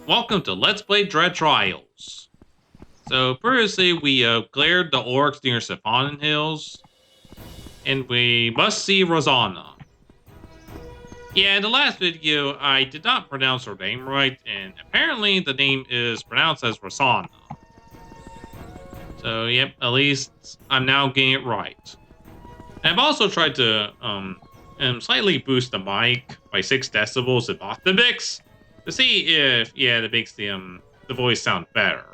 Welcome to Let's Play Dread Trials. So previously we cleared the orcs near Sahagin Hills, and we must see Rosana. Yeah, in the last video I did not pronounce her name right, and apparently the name is pronounced as Rosana. So yep, at least I'm now getting it right. And I've also tried to slightly boost the mic by 6 decibels in both the mix to see if that makes the voice sound better.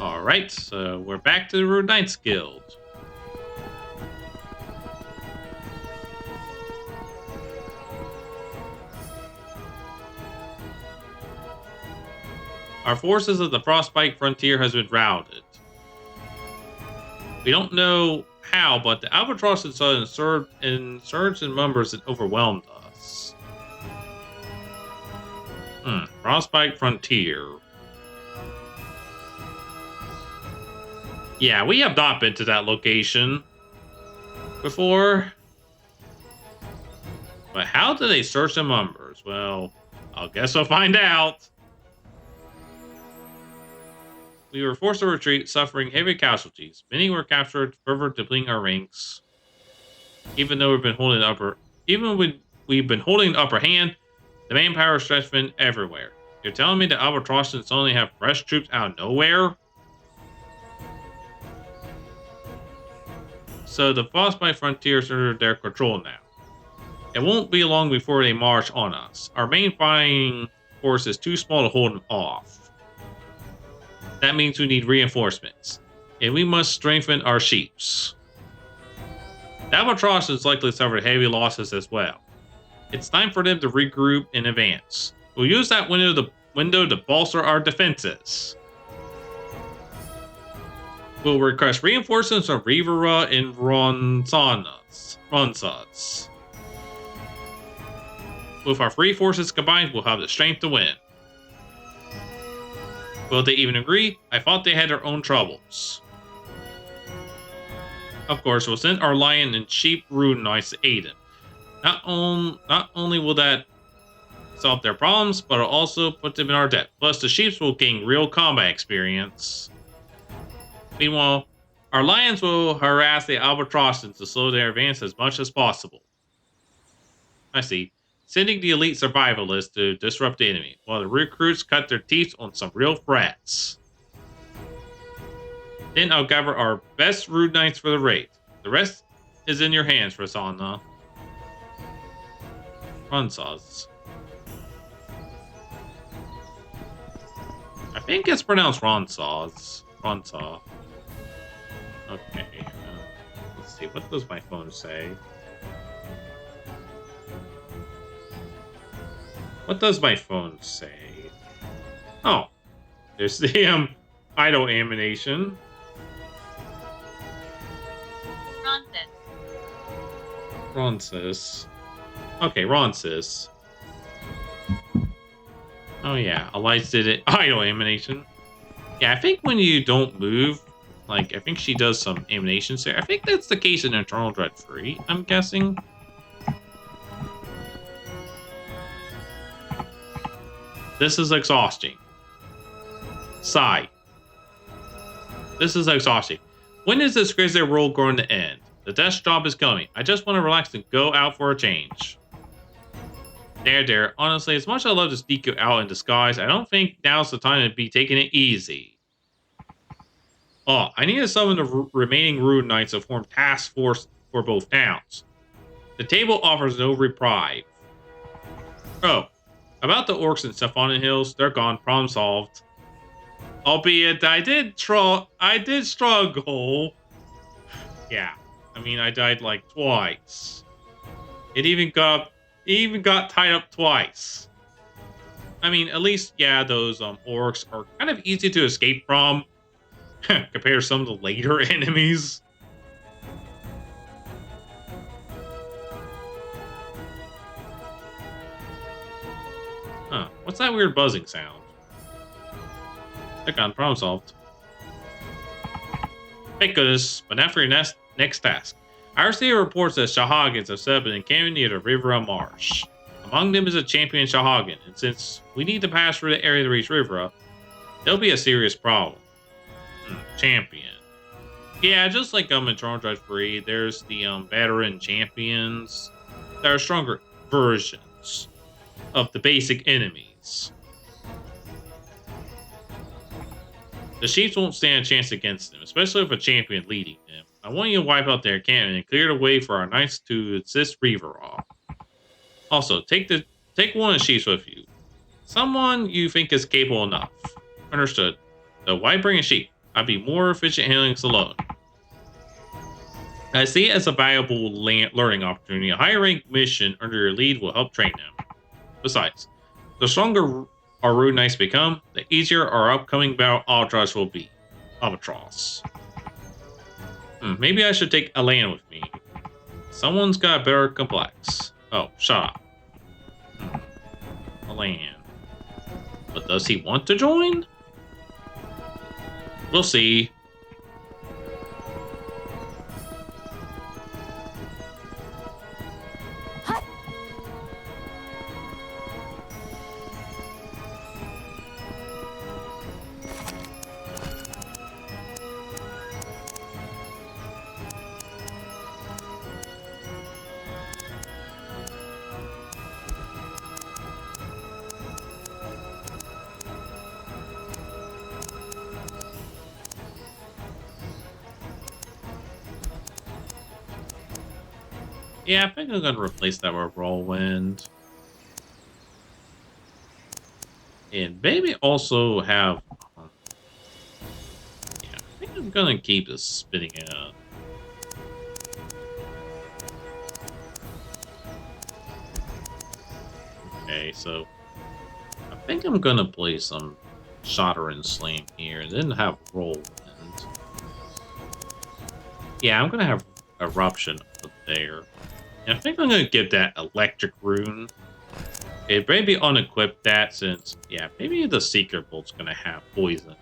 Alright, so we're back to the Rune Knights Guild. Our forces of the Frostbite frontier has been routed. We don't know how, but the Albatross had surged in numbers and overwhelmed us. Frostbite frontier. Yeah, we have not been to that location before. But how do they search in numbers? Well, I guess we'll find out. We were forced to retreat, suffering heavy casualties. Many were captured, further depleting our ranks. Even though we've been holding the upper hand, the manpower stretched thin everywhere. You're telling me the Albatross only have fresh troops out of nowhere? So the Frostbite frontiers are under their control now. It won't be long before they march on us. Our main fighting force is too small to hold them off. That means we need reinforcements, and we must strengthen our sheeps. The Albatross has likely suffered heavy losses as well. It's time for them to regroup and advance. We'll use that window to bolster our defenses. We'll request reinforcements from Rivera and Rosana. With our three forces combined, we'll have the strength to win. Will they even agree? I thought they had their own troubles. Of course, we'll send our lion and sheep Rune Knights to aid them. Not only will that solve their problems, but it'll also put them in our debt. Plus, the sheep will gain real combat experience. Meanwhile, our lions will harass the Albatrosses to slow their advance as much as possible. I see. Sending the elite survivalists to disrupt the enemy, while the recruits cut their teeth on some real threats. Then I'll gather our best Rune Knights for the raid. The rest is in your hands, Rosana. Ronsaz. I think it's pronounced Ronsaz. Ronsa. Okay. Let's see. What does my phone say? What does my phone say? Oh, there's the idle animation. Ronsis. Okay, Ronsis. Oh yeah, Elise did it. Idle animation. Yeah, I think when you don't move, like I think she does some animations there. I think that's the case in Eternal Dread 3, I'm guessing. This is exhausting. Sigh. This is exhausting. When is this crazy world going to end? The desk job is coming. I just want to relax and go out for a change. There. Honestly, as much as I love to sneak you out in disguise, I don't think now's the time to be taking it easy. Oh, I need to summon the remaining Rune Knights to form task force for both towns. The table offers no reprieve. Oh. About the orcs in Sahagin Hills, they're gone. Problem solved. Albeit, I did struggle. Yeah, I mean, I died like twice. It even got tied up twice. I mean, at least, yeah, those orcs are kind of easy to escape from compared to some of the later enemies. Huh, what's that weird buzzing sound? Click on problem solved. Thank goodness, but now for your next task. I received reports that Sahagins have set up an encampment near the Riveria Marsh. Among them is a Champion Sahagin, and since we need to pass through the area to reach Rivera, there'll be a serious problem. Champion. Yeah, just like in Toronto Drive 3, there's the veteran champions that are stronger versions of the basic enemies. The Chiefs won't stand a chance against them, especially with a champion leading them. I want you to wipe out their encampment and clear the way for our knights to assist Rivera. Also, take one of the Chiefs with you. Someone you think is capable enough. Understood. So why bring a sheep? I'd be more efficient handling this alone. I see it as a valuable learning opportunity. A higher rank mission under your lead will help train them. Besides, the stronger our Rune Knights become, the easier our upcoming battle Albatross will be. Albatross. Maybe I should take Elan with me. Someone's got a better complex. Oh, shut up. Elan. But does he want to join? We'll see. Yeah, I think I'm going to replace that with Whirlwind. And maybe also have... yeah, I think I'm going to keep this spinning out. Okay, so... I think I'm going to play some Shotter and Slam here, and then have Whirlwind. Yeah, I'm going to have Eruption up there. And I think I'm going to give that Electric Rune. It maybe unequip that since, yeah, maybe the Secret Bolt's going to have poison.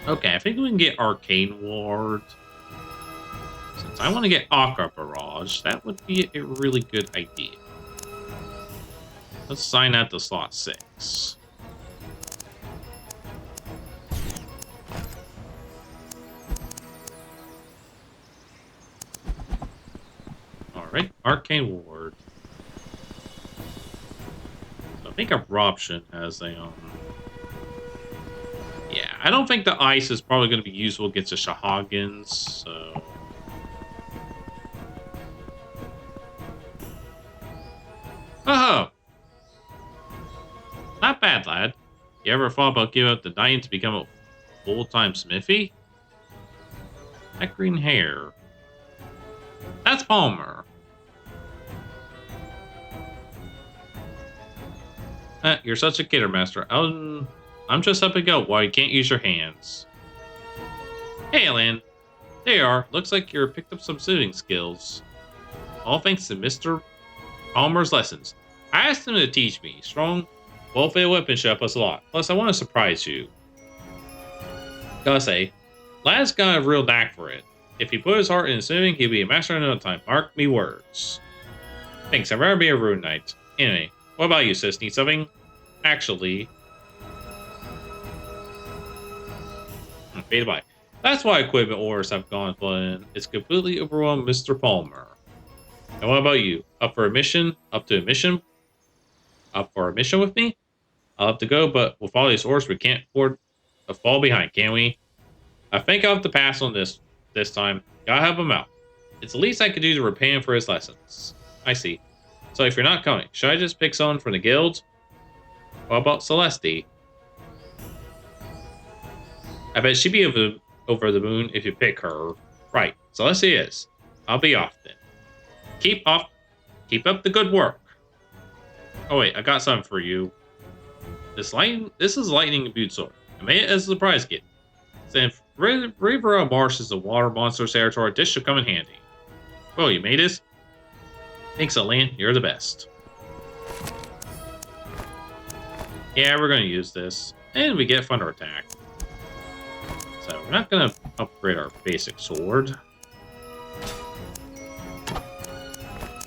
Okay, I think we can get Arcane Ward. Since I want to get Aqua Barrage, that would be a really good idea. Let's sign that to slot 6. Alright, Arcane Ward. So I think Eruption has a... yeah, I don't think the ice is probably going to be useful against the Sahagins, so... oh! Not bad, lad. You ever thought about giving up the Knight to become a full-time smithy? That green hair... that's Palmer. You're such a kidder, Master. I'm just up and go while you can't use your hands. Hey, Elan. There you are. Looks like you picked up some soothing skills. All thanks to Mr. Palmer's lessons. I asked him to teach me. Strong, well-fitted weapon should help us a lot. Plus, I want to surprise you. Gotta say, lad's got a real knack for it. If he put his heart into swimming, he'll be a master in no time. Mark me words. Thanks, I'd rather be a Rune Knight. Anyway, what about you, sis? Need something? Actually... bye. That's why equipment orders have gone flooding. It's completely overwhelmed Mr. Palmer. And what about you? Up for a mission? Up to a mission? Up for a mission with me? I'll have to go, but with all these orders, we can't afford to fall behind, can we? I think I'll have to pass on this time. Gotta help him out. It's the least I could do to repay him for his lessons. I see. So if you're not coming, should I just pick someone from the guild? What about Celeste? I bet she'd be over the moon if you pick her. Right, Celeste is. I'll be off then. Keep Keep up the good work. Oh wait, I got something for you. This is lightning imbued sword. I made it as a surprise gift. Since Riveria Marsh is a water monster's territory, this should come in handy. Oh, you made this? Thanks, Elan. You're the best. Yeah, we're going to use this. And we get Thunder Attack. So, we're not going to upgrade our basic sword.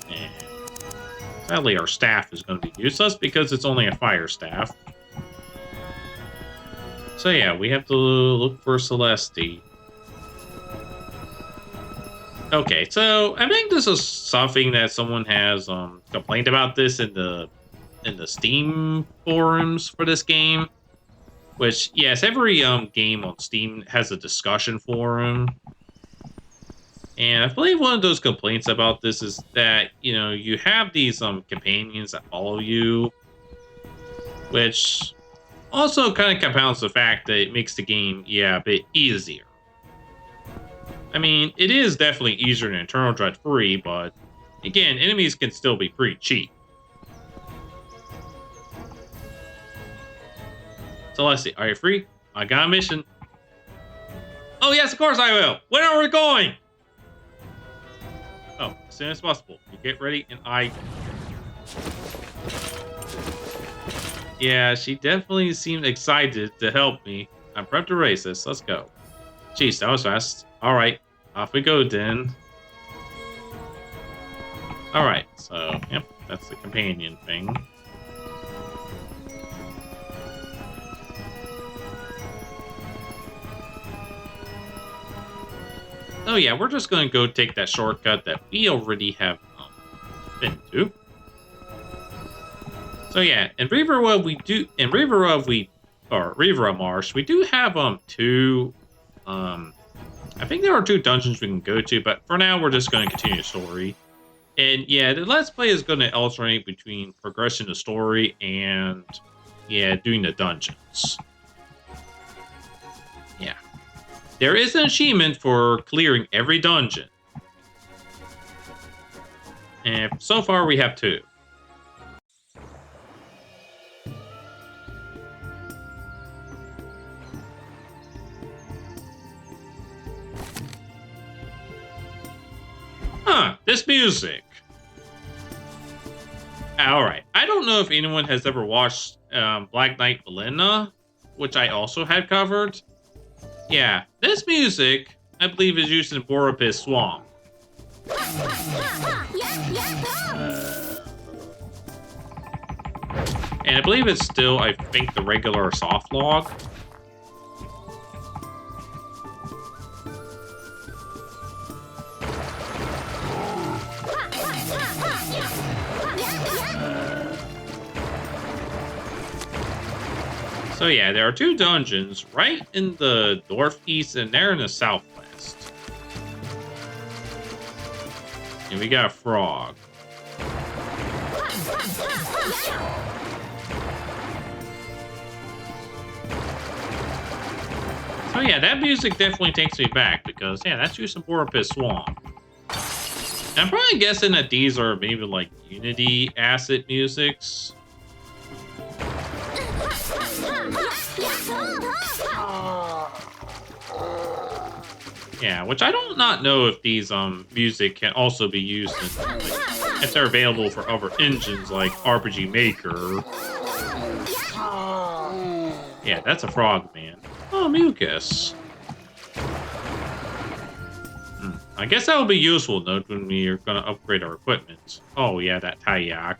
And sadly, our staff is going to be useless because it's only a fire staff. So yeah, we have to look for Celeste. Okay, so I think this is something that someone has complained about this in the Steam forums for this game. Which, yes, every game on Steam has a discussion forum. And I believe one of those complaints about this is that, you know, you have these companions that follow you, which also kind of compounds the fact that it makes the game, yeah, a bit easier. I mean, it is definitely easier than Eternal Dread 3, but again, enemies can still be pretty cheap. Celeste, are you free? I got a mission. Oh yes, of course I will. Where are we going? Oh, as soon as possible. You get ready and I... Yeah, she definitely seemed excited to help me. I'm prepped to race this. Let's go. Jeez, that was fast. Alright, off we go then. Alright, so, yep, that's the companion thing. Oh yeah, we're just going to go take that shortcut that we already have been to. So yeah, in Riveria Marsh, we do have two I think there are 2 dungeons we can go to, but for now we're just going to continue the story. And yeah, the Let's Play is going to alternate between progressing the story and yeah, doing the dungeons. Yeah. There is an achievement for clearing every dungeon. And so far we have 2. Huh, this music. Alright, I don't know if anyone has ever watched Black Knight Valena, which I also had covered. Yeah, this music, I believe, is used in Borapis Swamp. And I believe it's still, I think, the regular soft log. So yeah, there are 2 dungeons right in the northeast and they're in the southwest. And we got a frog. So yeah, that music definitely takes me back because yeah, that's used in Borapis Swamp. And I'm probably guessing that these are maybe like Unity asset musics. Yeah, which I don't not know if these music can also be used in, like, if they're available for other engines like RPG Maker. Yeah, that's a frog, man. Oh, mucus. I guess that will be useful though when we are going to upgrade our equipment. Oh yeah, that Tayak.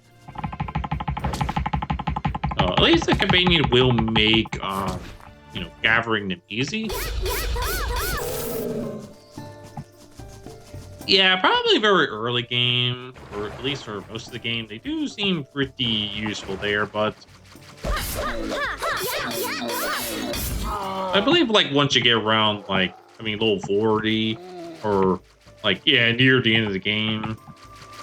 At least the companion will make, you know, gathering them easy. Yeah, probably very early game, or at least for most of the game, they do seem pretty useful there, but I believe, like, once you get around, like, I mean, level 40, or, like, yeah, near the end of the game,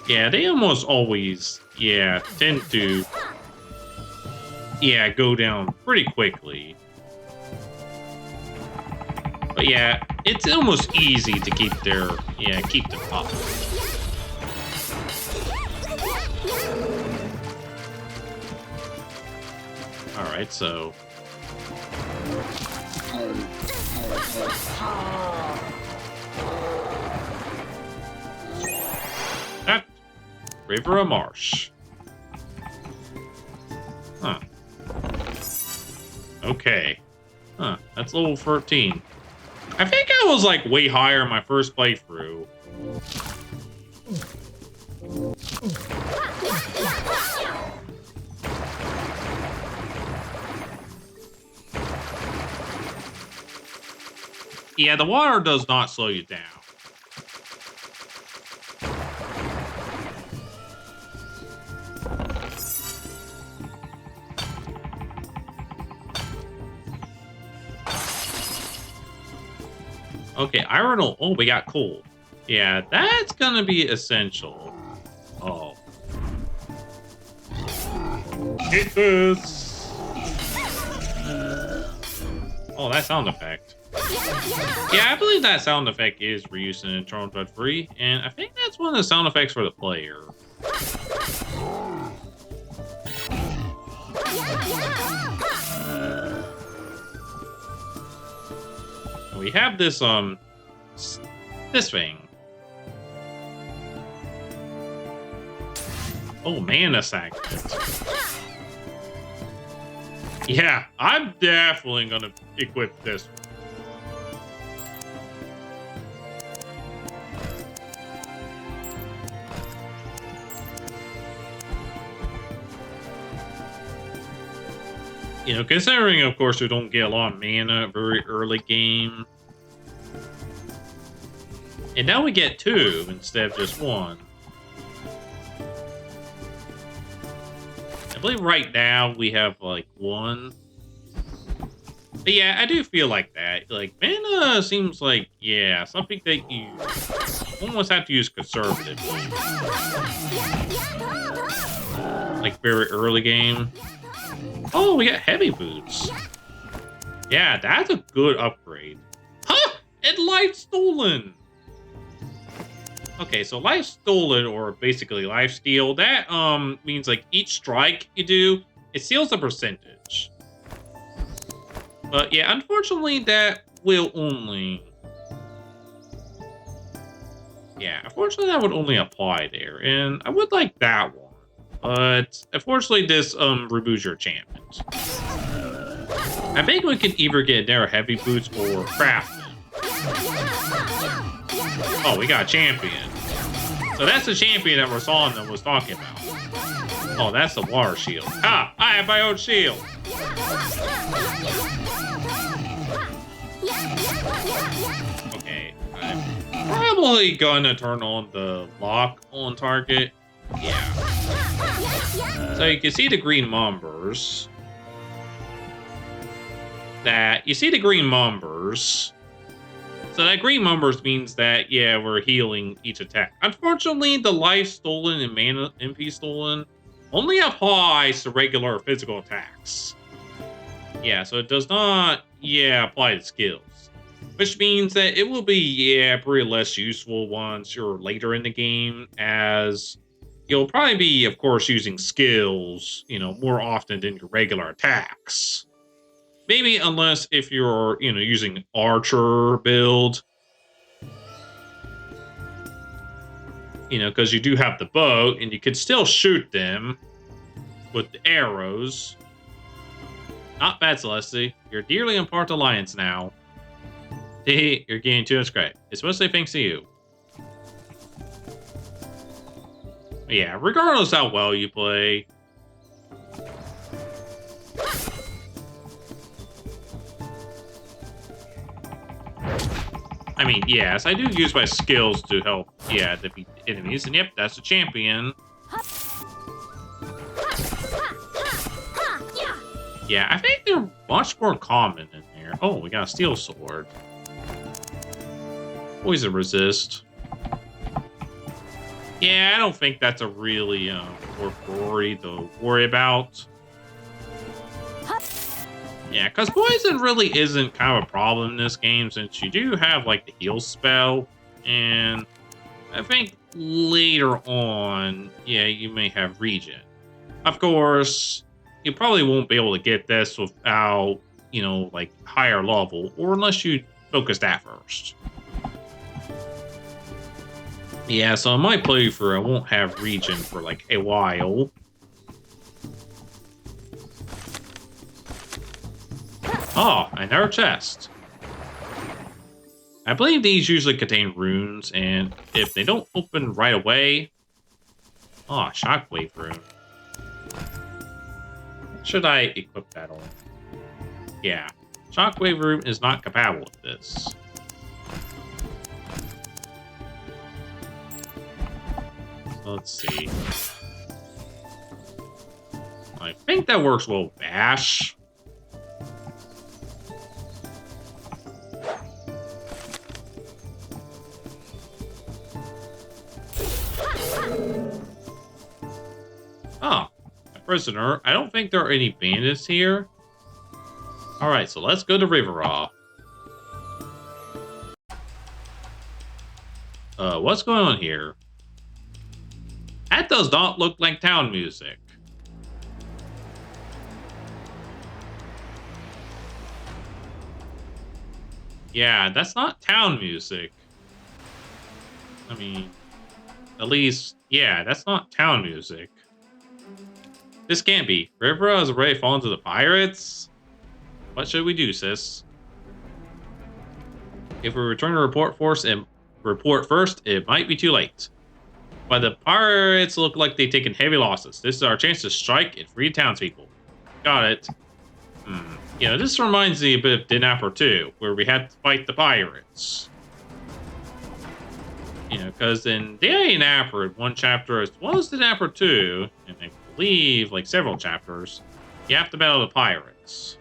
yeah, they almost always, yeah, tend to, yeah, go down pretty quickly. But yeah, it's almost easy to keep them up. Alright, so... That Riveria Marsh. Huh. Okay. Huh. That's level 13. I think I was like way higher in my first playthrough. Yeah, the water does not slow you down. Okay, iron ore. Oh, we got coal. Yeah, that's gonna be essential. Oh. Get this! Oh, that sound effect. Yeah, I believe that sound effect is reused in Eternal Dread 3, and I think that's one of the sound effects for the player. We have this, this thing. Oh, mana segment. Yeah, I'm definitely gonna equip this one. You know, considering, of course, we don't get a lot of mana very early game. And now we get 2 instead of just 1. I believe right now we have, like, 1. But yeah, I do feel like that. Like, mana seems like, yeah, something that you almost have to use conservatively. Like, very early game. Oh, we got heavy boots. Yeah, that's a good upgrade. Huh! And life stolen! Okay, so life stolen, or basically life steal, that means like each strike you do, it steals a percentage. But yeah, unfortunately that will only... Yeah, unfortunately that would only apply there, and I would like that one. But unfortunately this removes your enchantment. I think we can either get their heavy boots or craft. Oh, we got a champion. So that's the champion that Rosana was talking about. Oh, that's the water shield. Ah, I have my own shield. Okay, I'm probably gonna turn on the lock on target. Yeah. So you can see the green numbers. So that green numbers means that, yeah, we're healing each attack. Unfortunately, the life stolen and mana MP stolen only applies to regular physical attacks. Yeah, so it does not, yeah, apply to skills. Which means that it will be, yeah, pretty less useful once you're later in the game, as you'll probably be, of course, using skills, you know, more often than your regular attacks. Maybe unless if you're, you know, using archer build. You know, because you do have the bow, and you can still shoot them with the arrows. Not bad, Celeste. You're dearly in part alliance now. Hey, you're getting too much credit. It's mostly thanks to you. Yeah, regardless how well you play. I mean, yes, I do use my skills to help, yeah, defeat enemies. And yep, that's the champion. Yeah, I think they're much more common in there. Oh, we got a steel sword. Poison resist. Yeah, I don't think that's a really worth worry to worry about. Yeah, because poison really isn't kind of a problem in this game, since you do have like the heal spell, and I think later on, yeah, you may have regen. Of course, you probably won't be able to get this without, you know, like higher level, or unless you focus that first. Yeah, so in my playthrough, I won't have regen for like a while. Oh, another chest. I believe these usually contain runes, and if they don't open right away... Oh, shockwave rune. Should I equip that on? Yeah. Shockwave rune is not compatible with this. So let's see. I think that works well with Bash. Oh, a prisoner. I don't think there are any bandits here. Alright, so let's go to Rivera. What's going on here? That does not look like town music. Yeah, that's not town music. I mean, at least, yeah, that's not town music. This can't be. Rivera has already fallen to the pirates? What should we do, sis? If we return to report first, it might be too late. But the pirates look like they've taken heavy losses. This is our chance to strike and free townspeople. Got it. You know, this reminds me a bit of Dinapper 2, where we had to fight the pirates. You know, because in Dinapper, in one chapter, as well as Dinapper 2, and I believe, like, several chapters, you have to battle the pirates.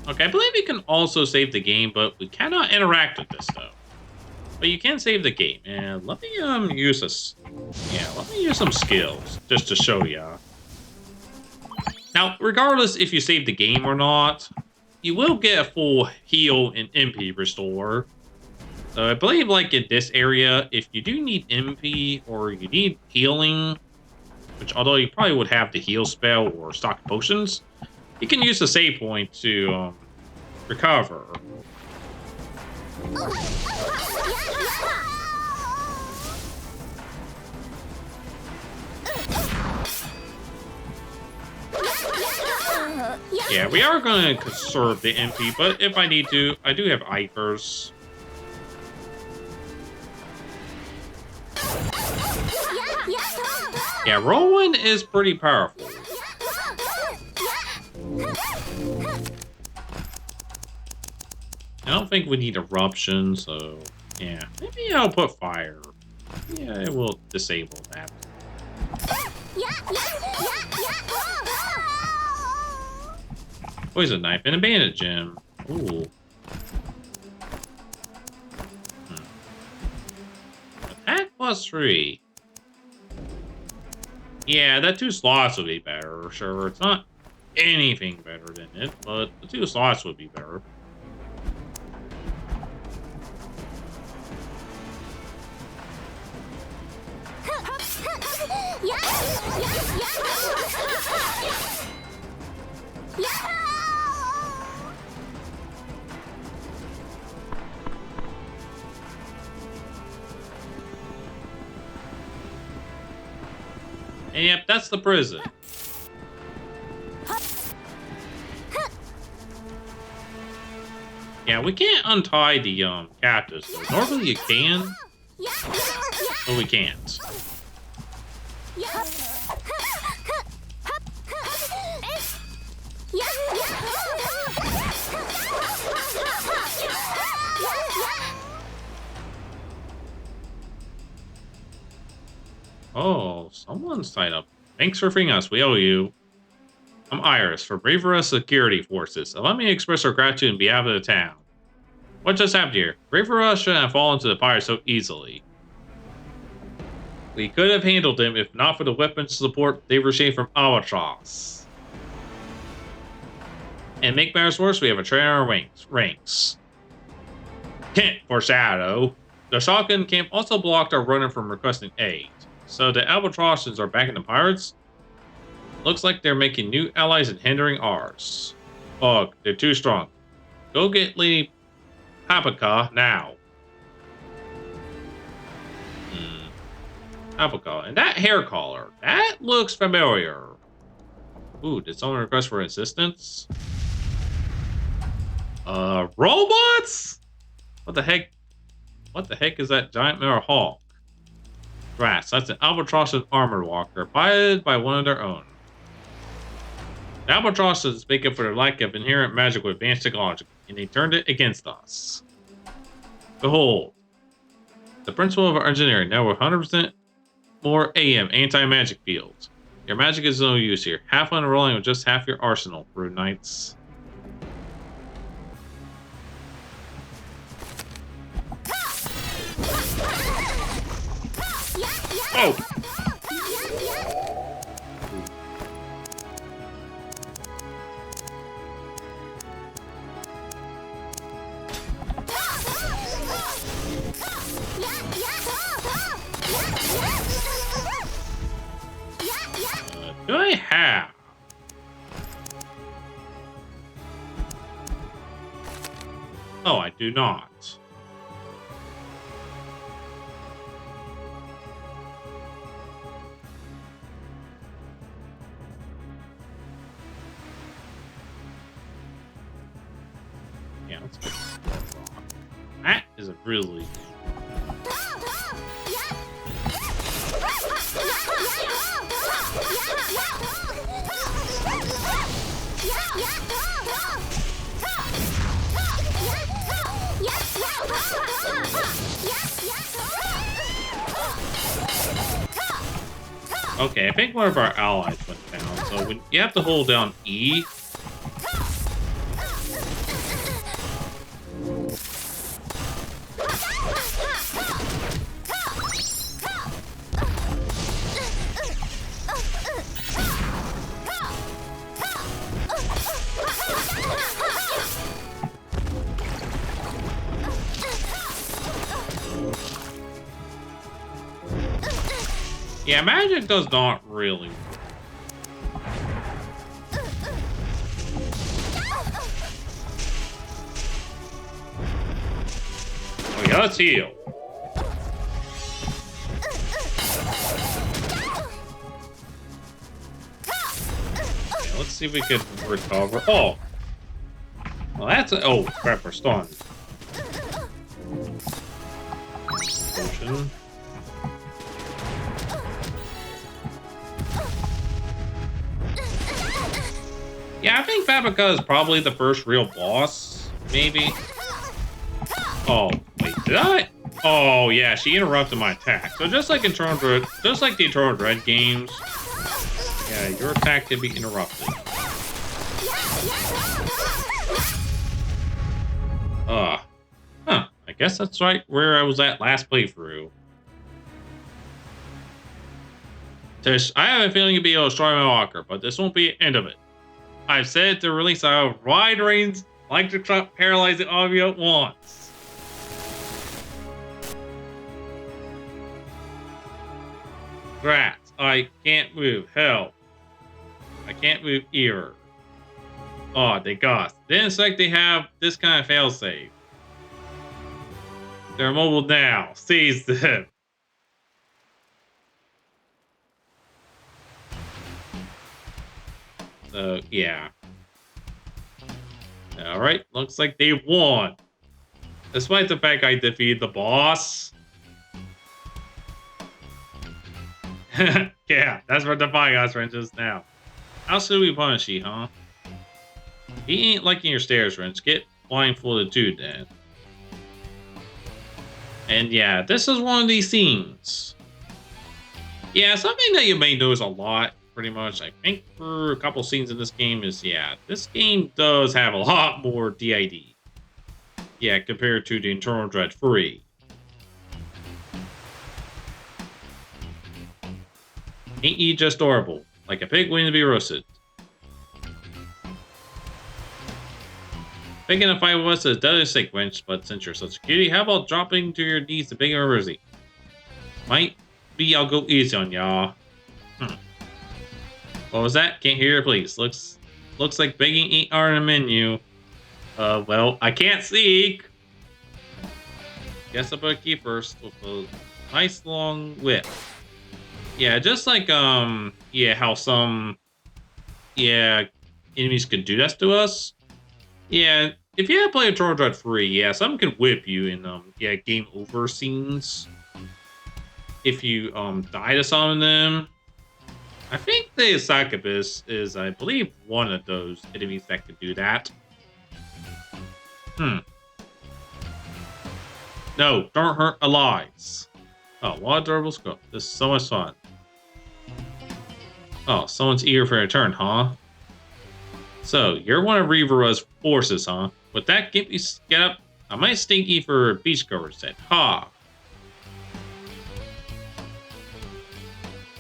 Okay, I believe you can also save the game, but we cannot interact with this, though. But you can save the game, and let me use this. Yeah, let me use some skills just to show ya. Now, regardless if you save the game or not, you will get a full heal and MP restore. So I believe, like in this area, if you do need MP or you need healing, which although you probably would have the heal spell or stock potions, you can use the save point to recover. Yeah, we are going to conserve the MP, but if I need to, I do have Ivers. Yeah, Rowan is pretty powerful. I don't think we need eruption, so yeah, maybe I'll put fire. Yeah, it will disable that. Poison knife and a bandit gem. Ooh. Attack +3. Yeah, that 2 slots would be better. Sure, it's not anything better than it, but the 2 slots would be better. And yep, that's the prison. Yeah, we can't untie the captives. Though. Normally you can, but we can't. Oh, someone's tied up. Thanks for freeing us. We owe you. I'm Iris from Rivera Security Forces. Allow me to express our gratitude on behalf of the town. What just happened here? Rivera shouldn't have fallen to the pirates so easily. We could have handled him if not for the weapons support they received from Albatross. And make matters worse, we have a traitor in our ranks. Can't foreshadow. The shotgun camp also blocked our runner from requesting aid. So the Albatrosses are backing the pirates? Looks like they're making new allies and hindering ours. Ugh, they're too strong. Go get Lady Papika now. Papika. And that hair collar. That looks familiar. Ooh, did someone request for assistance? Robots? What the heck? What the heck is that giant mirror hawk? Grass. That's an Albatross and armored walker, piloted by one of their own. The Albatross is making for their lack of inherent magic with advanced technology, and they turned it against us. Behold, the principle of our engineering, now with 100% more AM anti-magic fields. Your magic is no use here. Have fun rolling with just half your arsenal, Rune Knights. Oh! Do I have? Oh, I do not. Yeah, let's get that rock. That is a really... Okay, I think one of our allies went down, so you have to hold down E. Yeah, magic does not really work. Okay, let's heal. Okay, let's see if we can recover. Oh! Well, that's a... Oh, crap, we're stunned. Potion. Yeah, I think Papika is probably the first real boss, maybe. Oh, wait, did I? Oh, yeah, she interrupted my attack. So just like in just like the Eternal Dread games, yeah, your attack can be interrupted. Huh, I guess that's right where I was at last playthrough. Tish, I have a feeling you'll be able to destroy my walker, but this won't be the end of it. I've said to release a wide range electric shock paralyzing all of you at once. Rats, I can't move. Help. I can't move either. Oh, they got. Didn't expect they have this kind of failsafe. They're mobile now. Seize them. So, yeah. Alright, looks like they won. Despite the fact I defeated the boss. Yeah, that's what the Papika's wrenches now. How should we punish you, huh? He ain't liking your stairs, wrench. Get blindfolded too, then. And yeah, this is one of these scenes. Yeah, something that you may notice a lot, pretty much, I think, for a couple scenes in this game is, yeah, this game does have a lot more DID. Yeah, compared to the Eternal Dread 3. Ain't you just adorable? Like a pig waiting to be roasted. Picking a fight with us is a deadly sequence, but since you're such a cutie, how about dropping to your knees to beg a mercy? Might be I'll go easy on y'all. What was that? Can't hear it, please. Looks like begging ain't on the menu. Well, I can't speak. Guess I'll better keep first with a nice long whip. Yeah, just like, yeah, how some, yeah, enemies could do that to us. Yeah, if you have played Troll Dread 3, yeah, some can whip you in, yeah, game over scenes. If you, die to some of them. I think the Succubus is, I believe, one of those enemies that could do that. No, don't hurt Elise. Oh, what adorable scope. This is so much fun. Oh, someone's eager for a turn, huh? So, you're one of Rivera's forces, huh? Would that get me get up? I might stink you for beachgoer instead. Ha!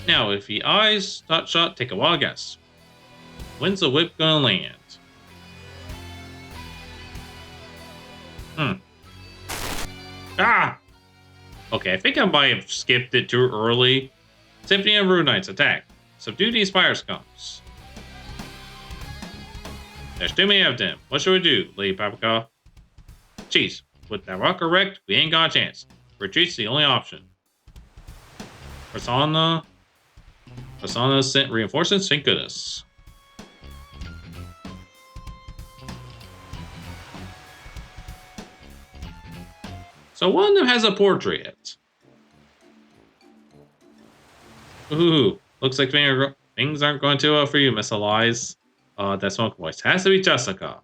Now, if the eyes dot shot, take a wild guess. When's the whip gonna land? Ah! Okay, I think I might have skipped it too early. Symphony of Rune Knights, attack. Subdue these fire scums. There's too many of them. What should we do, Lady Papika? Jeez, with that rock wrecked, we ain't got a chance. Retreat's the only option. Rosana sent reinforcements, thank goodness. So one of them has a portrait. Ooh, looks like things aren't going too well for you, Miss Elise. That smoke voice has to be Jessica.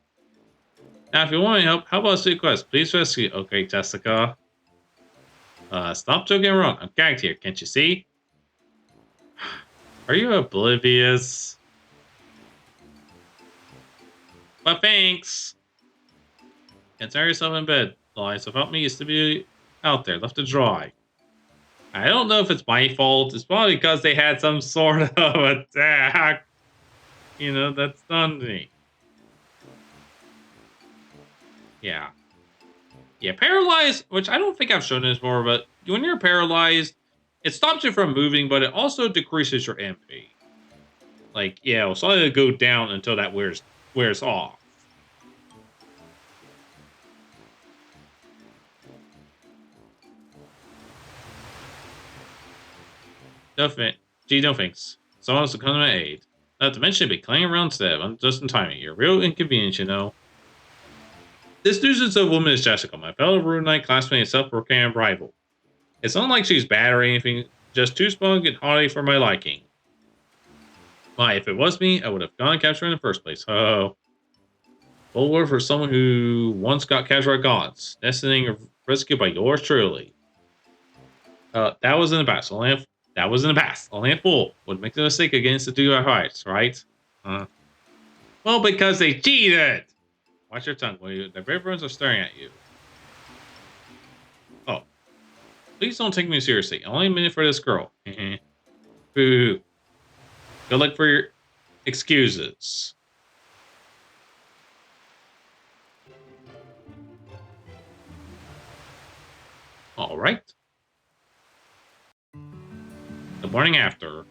Now, if you want any help, how about a request? Please rescue. Okay, Jessica. Stop joking around. I'm gagged here. Can't you see? Are you oblivious? But thanks. Consider yourself in bed. Elise, without me, used to be out there, left to dry. I don't know if it's my fault. It's probably because they had some sort of attack. You know, that stunned me. Yeah. Yeah, paralyzed, which I don't think I've shown this before, but when you're paralyzed, it stops you from moving, but it also decreases your MP. Like, yeah, it'll slowly go down until that wears off. No thanks. Someone's to come to my aid. Not to mention, be clanging around instead. I'm just in timing. You're real inconvenient, you know. This nuisance of woman is Jessica, my fellow Rune Knight classmate and self-proclaimed rival. It's not like she's bad or anything, just too smug and haughty for my liking. Why, if it was me, I would have gone and captured her in the first place. Oh. Bold word for someone who once got captured by gods, nesting rescued by yours truly. That was in the past. That was in the past. Only a fool would make the mistake against the two fights, right? Well, because they cheated! Watch your tongue, will you? The Riverans are staring at you. Oh. Please don't take me seriously. Only a minute for this girl. Boo. Good luck for your excuses. Alright. The morning after.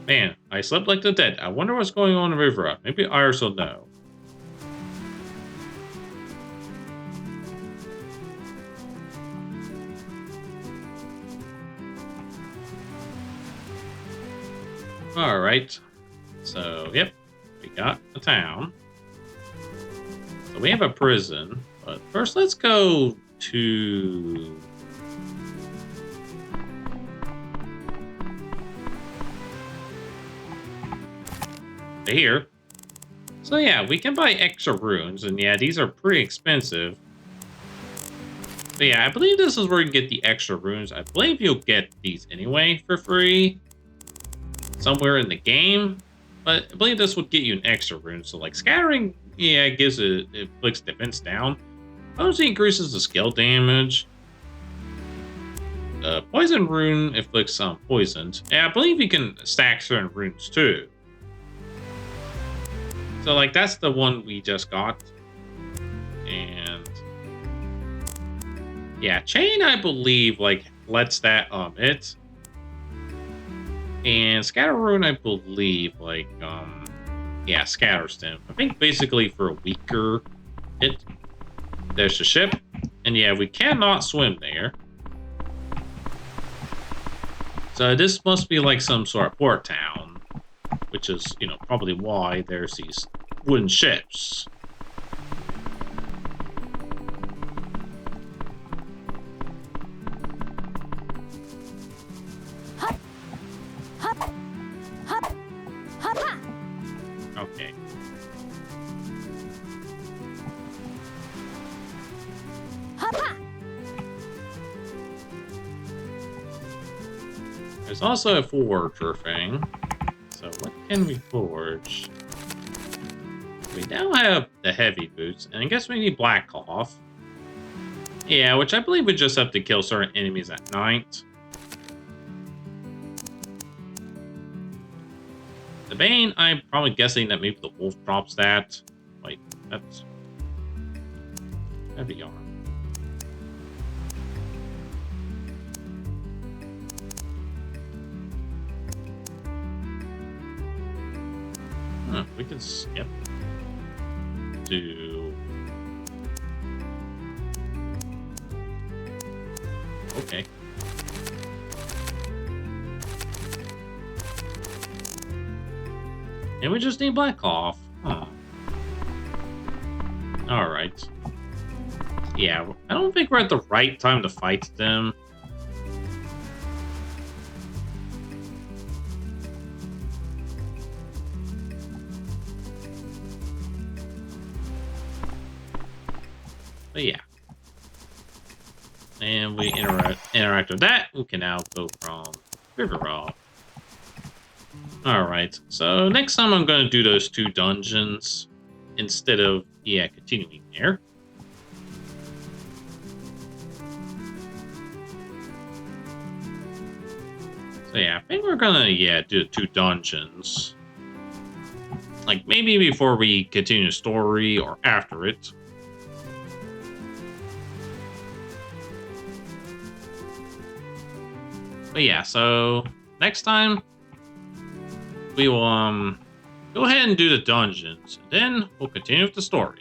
Man, I slept like the dead. I wonder what's going on in Rivera. Maybe Iris will know. Alright. So, yep. We got a town. So we have a prison. But first, let's go to... here. So yeah, we can buy extra runes, and yeah, these are pretty expensive. But yeah, I believe this is where you get the extra runes. I believe you'll get these anyway for free somewhere in the game. But I believe this would get you an extra rune. So like scattering, yeah, it gives it inflicts defense down. Potency increases the skill damage. Poison rune inflicts some poisons. Yeah, I believe you can stack certain runes too. So, like, that's the one we just got. And yeah, chain, I believe, like, lets that it. And scatter rune, I believe, like, yeah, scatters them. I think basically for a weaker hit. There's the ship. And yeah, we cannot swim there. So this must be like some sort of port town, which is, you know, probably why there's these wooden ships. Okay. There's also a forger thing. So what can we forge? We now have the heavy boots, and I guess we need black cloth. Yeah, which I believe we just have to kill certain enemies at night. The Bane, I'm probably guessing that maybe the wolf drops that. Wait, that's heavy armor. Huh, we can skip to... Okay. And we just need black cloth. Huh. Alright. Yeah, I don't think we're at the right time to fight them. But yeah. And we interact with that. We can now go from Rivera. Alright, so next time I'm going to do those 2 dungeons instead of, yeah, continuing there. So yeah, I think we're going to, yeah, do the 2 dungeons. Like, maybe before we continue the story or after it. But yeah, so next time we will go ahead and do the dungeons, and then we'll continue with the story.